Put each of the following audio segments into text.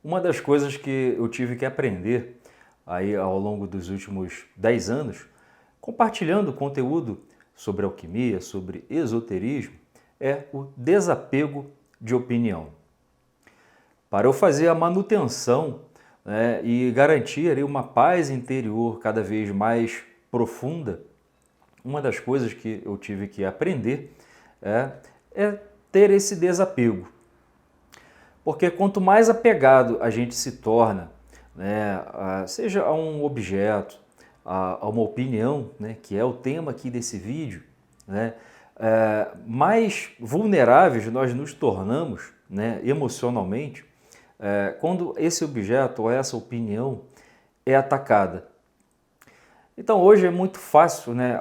Uma das coisas que eu tive que aprender aí ao longo dos últimos 10 anos, compartilhando conteúdo sobre alquimia, sobre esoterismo, é o desapego de opinião. Para eu fazer a manutenção, né, e garantir ali uma paz interior cada vez mais profunda, uma das coisas que eu tive que aprender é ter esse desapego. Porque quanto mais apegado a gente se torna, né, seja a um objeto, a uma opinião, né, que é o tema aqui desse vídeo, né, mais vulneráveis nós nos tornamos, né, emocionalmente, quando esse objeto ou essa opinião é atacada. Então hoje é muito fácil, né,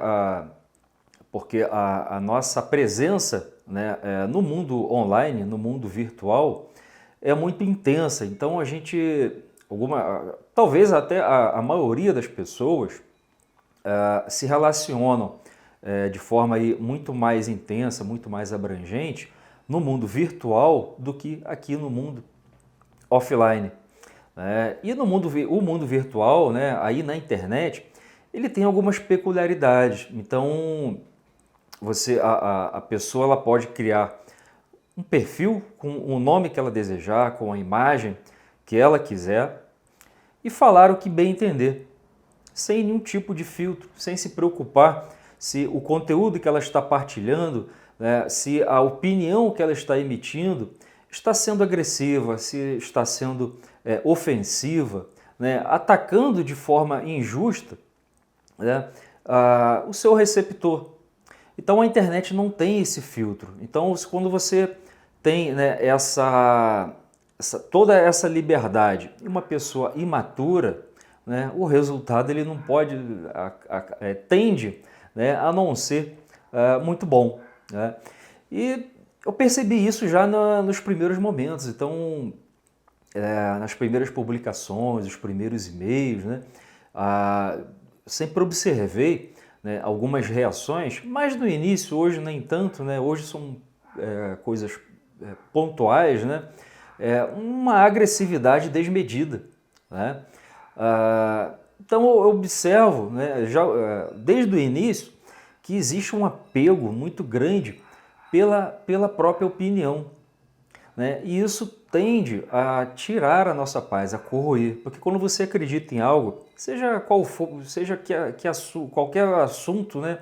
porque a nossa presença, né, no mundo online, no mundo virtual, é muito intensa. Então a gente, talvez até a maioria das pessoas se relacionam de forma aí muito mais intensa, muito mais abrangente no mundo virtual do que aqui no mundo offline. E no mundo, o mundo virtual, né, aí na internet, ele tem algumas peculiaridades. Então a pessoa ela pode criar um perfil com o nome que ela desejar, com a imagem que ela quiser e falar o que bem entender, sem nenhum tipo de filtro, sem se preocupar se o conteúdo que ela está partilhando, né, se a opinião que ela está emitindo está sendo agressiva, se está sendo ofensiva, né, atacando de forma injusta, né, o seu receptor. Então a internet não tem esse filtro. Então quando você tem, né, toda essa liberdade e uma pessoa imatura, né, o resultado ele não pode, tende, né, a não ser muito bom. Né? E eu percebi isso já nos primeiros momentos. Então, nas primeiras publicações, os primeiros e-mails, né, sempre observei, né, algumas reações, mas no início, hoje nem tanto, né, hoje são coisas pontuais, né, uma agressividade desmedida. Né? Então eu observo, né, já, desde o início que existe um apego muito grande pela própria opinião. Né? E isso tende a tirar a nossa paz, a corroer, porque quando você acredita em algo, seja qual for, seja qualquer assunto, né?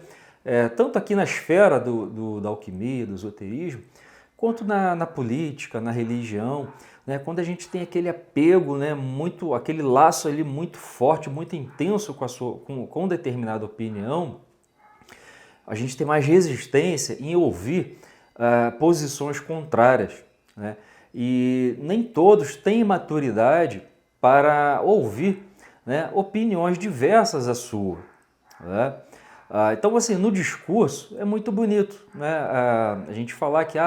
Tanto aqui na esfera da alquimia, do esoterismo, quanto na política, na religião, né? Quando a gente tem aquele apego, né, aquele laço ali muito forte, muito intenso com determinada opinião, a gente tem mais resistência em ouvir posições contrárias. Né? E nem todos têm maturidade para ouvir, né, opiniões diversas à sua. Né? Então, assim, no discurso é muito bonito, né? A gente falar que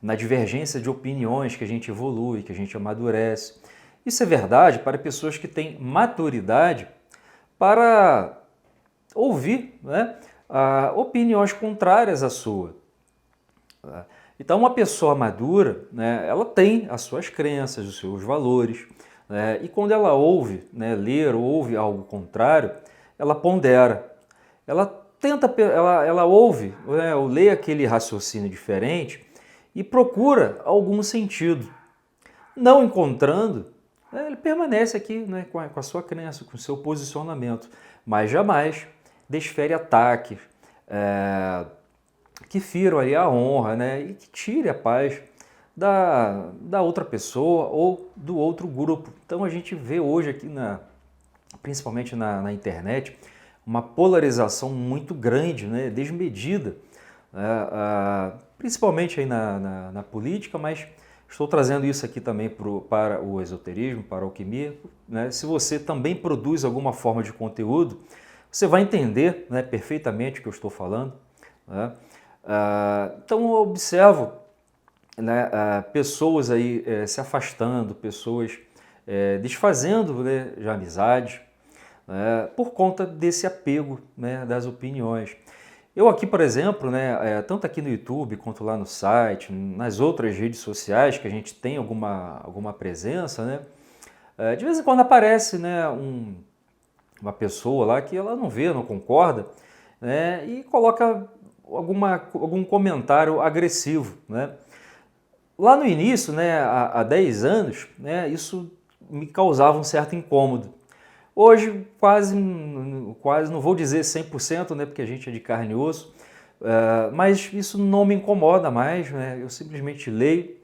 na divergência de opiniões que a gente evolui, que a gente amadurece. Isso é verdade para pessoas que têm maturidade para ouvir, né, opiniões contrárias à sua. Então, uma pessoa madura, né, ela tem as suas crenças, os seus valores, né, e quando ela ouve, né, ler ou ouve algo contrário, ela pondera. Ela tenta, ela ouve, né, ou lê aquele raciocínio diferente e procura algum sentido. Não encontrando, ele permanece aqui, né, com a sua crença, com o seu posicionamento, mas jamais desfere ataques, que firam ali a honra, né, e que tire a paz da outra pessoa ou do outro grupo. Então a gente vê hoje aqui, principalmente na internet, uma polarização muito grande, né, desmedida, principalmente aí na política, mas estou trazendo isso aqui também para o esoterismo, para a alquimia. Né? Se você também produz alguma forma de conteúdo, você vai entender, né, perfeitamente o que eu estou falando. Né? Então eu observo, né, pessoas aí se afastando, pessoas desfazendo, né, de amizades, por conta desse apego, né, das opiniões. Eu aqui, por exemplo, né, tanto aqui no YouTube quanto lá no site, nas outras redes sociais que a gente tem alguma presença, né, de vez em quando aparece, né, uma pessoa lá que ela não vê, não concorda, né, e coloca algum comentário agressivo, né. Lá no início, né, há 10 anos, né, isso me causava um certo incômodo. Hoje, quase não vou dizer 100%, né, porque a gente é de carne e osso, mas isso não me incomoda mais, né, eu simplesmente leio,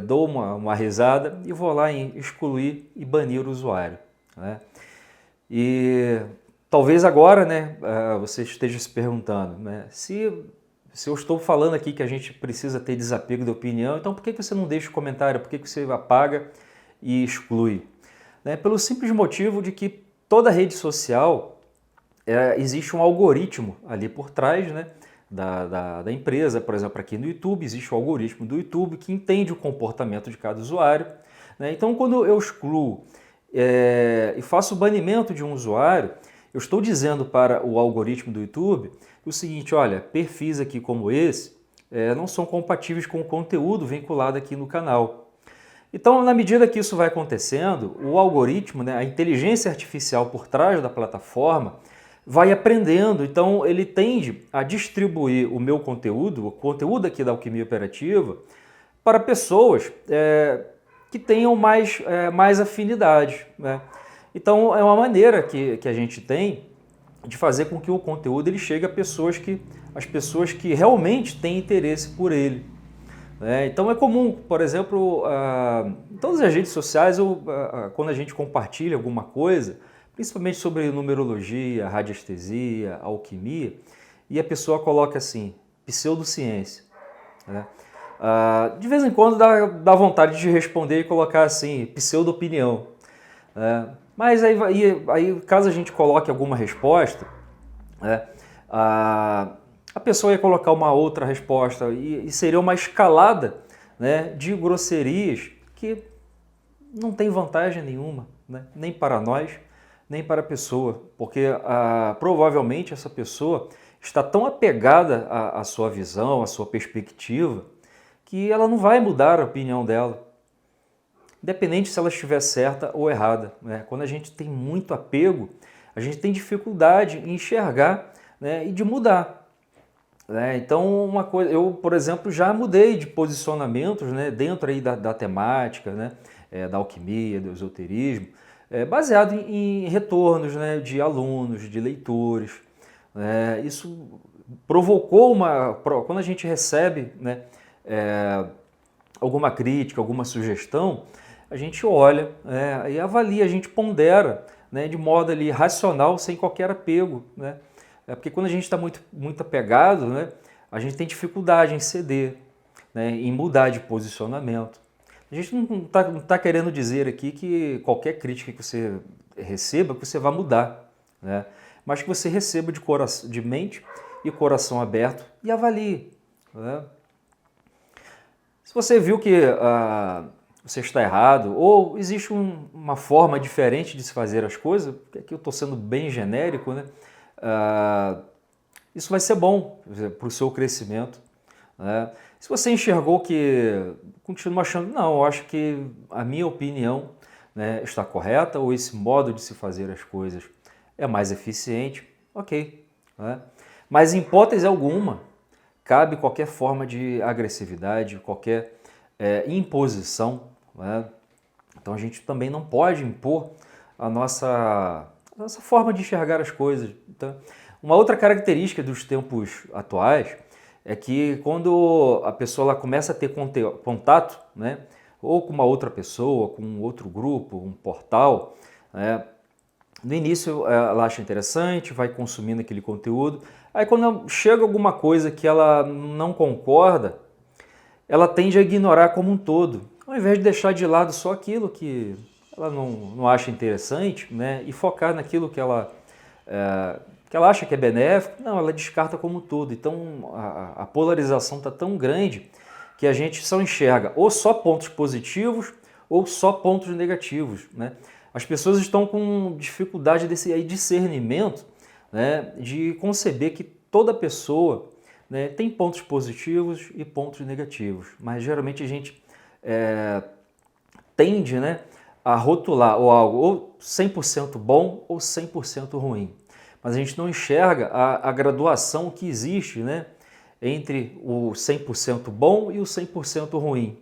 dou uma risada e vou lá em excluir e banir o usuário, né. E talvez agora, né, você esteja se perguntando, né, se eu estou falando aqui que a gente precisa ter desapego da opinião, então por que você não deixa o comentário? Por que você apaga e exclui? Né? Pelo simples motivo de que toda rede social existe um algoritmo ali por trás, né, da empresa. Por exemplo, aqui no YouTube existe o algoritmo do YouTube que entende o comportamento de cada usuário. Né? Então, quando eu excluo e faço o banimento de um usuário, eu estou dizendo para o algoritmo do YouTube o seguinte: olha, perfis aqui como esse não são compatíveis com o conteúdo vinculado aqui no canal. Então, na medida que isso vai acontecendo, o algoritmo, né, a inteligência artificial por trás da plataforma, vai aprendendo. Então, ele tende a distribuir o meu conteúdo, o conteúdo aqui da Alquimia Operativa, para pessoas que tenham mais afinidade, né? Então, é uma maneira que a gente tem de fazer com que o conteúdo ele chegue a as pessoas que realmente têm interesse por ele. Então é comum, por exemplo, em todas as redes sociais, quando a gente compartilha alguma coisa, principalmente sobre numerologia, radiestesia, alquimia, e a pessoa coloca assim, pseudociência, né? De vez em quando dá vontade de responder e colocar assim, pseudo-opinião. Mas aí, caso a gente coloque alguma resposta, né, a pessoa ia colocar uma outra resposta e seria uma escalada, né, de grosserias que não tem vantagem nenhuma, né, nem para nós, nem para a pessoa, porque provavelmente essa pessoa está tão apegada à sua visão, à sua perspectiva, que ela não vai mudar a opinião dela, independente se ela estiver certa ou errada, né? Quando a gente tem muito apego, a gente tem dificuldade em enxergar, né, e de mudar. Então, uma coisa, eu, por exemplo, já mudei de posicionamentos, né, dentro aí da temática, né, da alquimia, do esoterismo, baseado em retornos, né, de alunos, de leitores. Isso provocou quando a gente recebe, né, alguma crítica, alguma sugestão, a gente olha e avalia, a gente pondera, né, de modo ali racional, sem qualquer apego, né? Porque quando a gente está muito apegado, né, a gente tem dificuldade em ceder, né, em mudar de posicionamento. A gente não tá querendo dizer aqui que qualquer crítica que você receba, que você vai mudar, né? Mas que você receba de mente e coração aberto e avalie, né? Se você viu que você está errado, ou existe uma forma diferente de se fazer as coisas, porque aqui eu estou sendo bem genérico, né? Isso vai ser bom para o seu crescimento, né? Se você enxergou que continua achando, não, eu acho que a minha opinião, né, está correta, ou esse modo de se fazer as coisas é mais eficiente, ok, né? Mas em hipótese alguma, cabe qualquer forma de agressividade, qualquer imposição, né? Então a gente também não pode impor a nossa forma de enxergar as coisas. Então, uma outra característica dos tempos atuais é que quando a pessoa ela começa a ter contato, né, ou com uma outra pessoa, com um outro grupo, um portal, né, no início ela acha interessante, vai consumindo aquele conteúdo, aí quando chega alguma coisa que ela não concorda, ela tende a ignorar como um todo, ao invés de deixar de lado só aquilo que ela não acha interessante, né, e focar naquilo que ela acha que é benéfico, não, ela descarta como um todo. Então a polarização está tão grande que a gente só enxerga ou só pontos positivos ou só pontos negativos, né? As pessoas estão com dificuldade desse aí discernimento, né, de conceber que toda pessoa, né, tem pontos positivos e pontos negativos, mas geralmente a gente tende, né, a rotular ou algo ou 100% bom ou 100% ruim. Mas a gente não enxerga a graduação que existe, né, entre o 100% bom e o 100% ruim.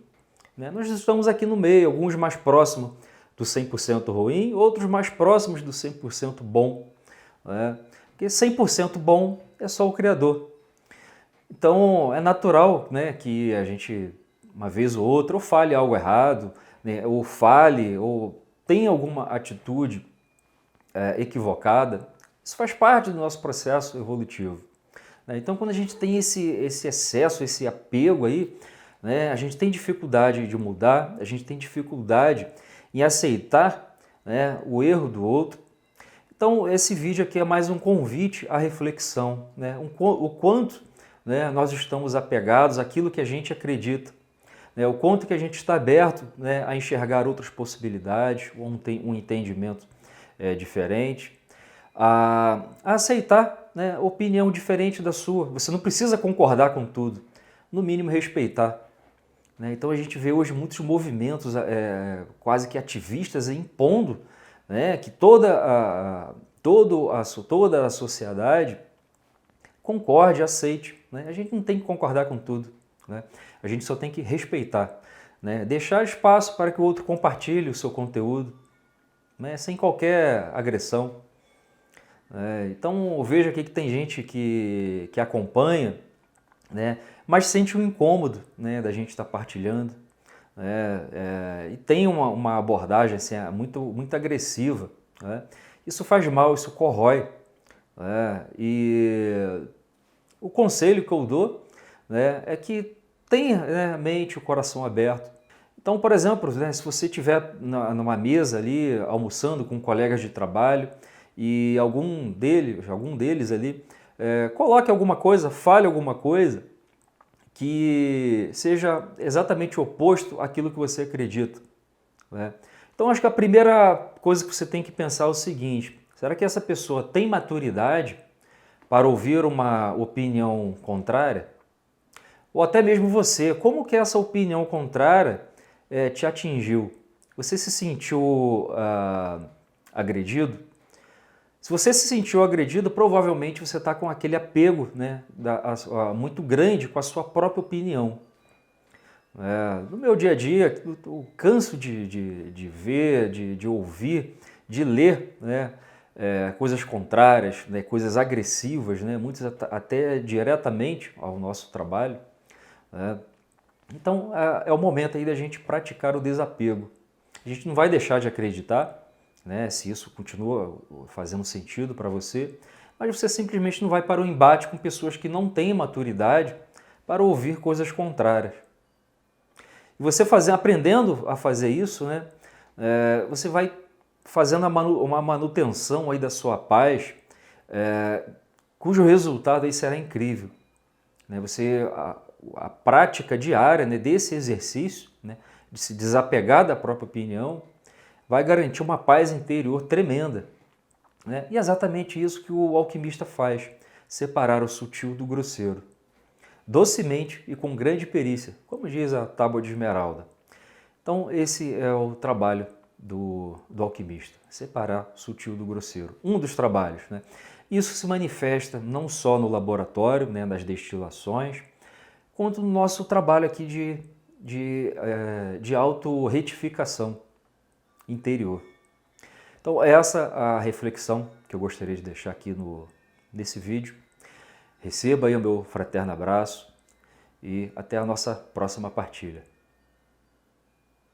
Né? Nós estamos aqui no meio, alguns mais próximos do 100% ruim, outros mais próximos do 100% bom. Né? Porque 100% bom é só o Criador. Então é natural, né, que a gente, uma vez ou outra, ou fale algo errado, né, ou fale, ou tenha alguma atitude equivocada. Isso faz parte do nosso processo evolutivo. Né? Então, quando a gente tem esse excesso, esse apego aí, né, a gente tem dificuldade de mudar, a gente tem dificuldade em aceitar, né, o erro do outro. Então, esse vídeo aqui é mais um convite à reflexão, né, o quanto, né, nós estamos apegados àquilo que a gente acredita, né, o quanto que a gente está aberto, né, a enxergar outras possibilidades, um entendimento diferente, a aceitar, né, opinião diferente da sua. Você não precisa concordar com tudo, no mínimo respeitar. Né? Então a gente vê hoje muitos movimentos quase que ativistas impondo, né, que toda a sociedade concorde, aceite. Né? A gente não tem que concordar com tudo. Né? A gente só tem que respeitar. Né? Deixar espaço para que o outro compartilhe o seu conteúdo, né, sem qualquer agressão. Então veja aqui que tem gente que acompanha, né, mas sente um incômodo, né, da gente estar partilhando, e tem uma abordagem assim, muito agressiva. Né? Isso faz mal, isso corrói. E o conselho que eu dou, né, é que tenha, né, a mente, o coração aberto. Então, por exemplo, né, se você estiver numa mesa ali, almoçando com colegas de trabalho, e algum deles ali coloque alguma coisa, fale alguma coisa que seja exatamente oposto àquilo que você acredita. Né? Então, acho que a primeira coisa que você tem que pensar é o seguinte: será que essa pessoa tem maturidade para ouvir uma opinião contrária? Ou até mesmo você, como que essa opinião contrária te atingiu? Você se sentiu agredido? Se você se sentiu agredido, provavelmente você está com aquele apego, né, muito grande com a sua própria opinião. No meu dia a dia, eu canso de ver, de ouvir, de ler, né, coisas contrárias, né, coisas agressivas, né, muitas até diretamente ao nosso trabalho. Né? Então é o momento aí da gente praticar o desapego. A gente não vai deixar de acreditar, né, se isso continua fazendo sentido para você, mas você simplesmente não vai para o embate com pessoas que não têm maturidade para ouvir coisas contrárias. E você aprendendo a fazer isso, né, você vai fazendo uma manutenção aí da sua paz, cujo resultado aí será incrível. Né? A prática diária, né, desse exercício, né, de se desapegar da própria opinião, vai garantir uma paz interior tremenda. Né? E é exatamente isso que o alquimista faz, separar o sutil do grosseiro. Docemente e com grande perícia, como diz a Tábua de Esmeralda. Então esse é o trabalho do alquimista, separar o sutil do grosseiro. Um dos trabalhos. Né? Isso se manifesta não só no laboratório, né, nas destilações, quanto no nosso trabalho aqui de auto-retificação interior. Então essa é a reflexão que eu gostaria de deixar aqui nesse vídeo. Receba aí o meu fraterno abraço e até a nossa próxima partilha.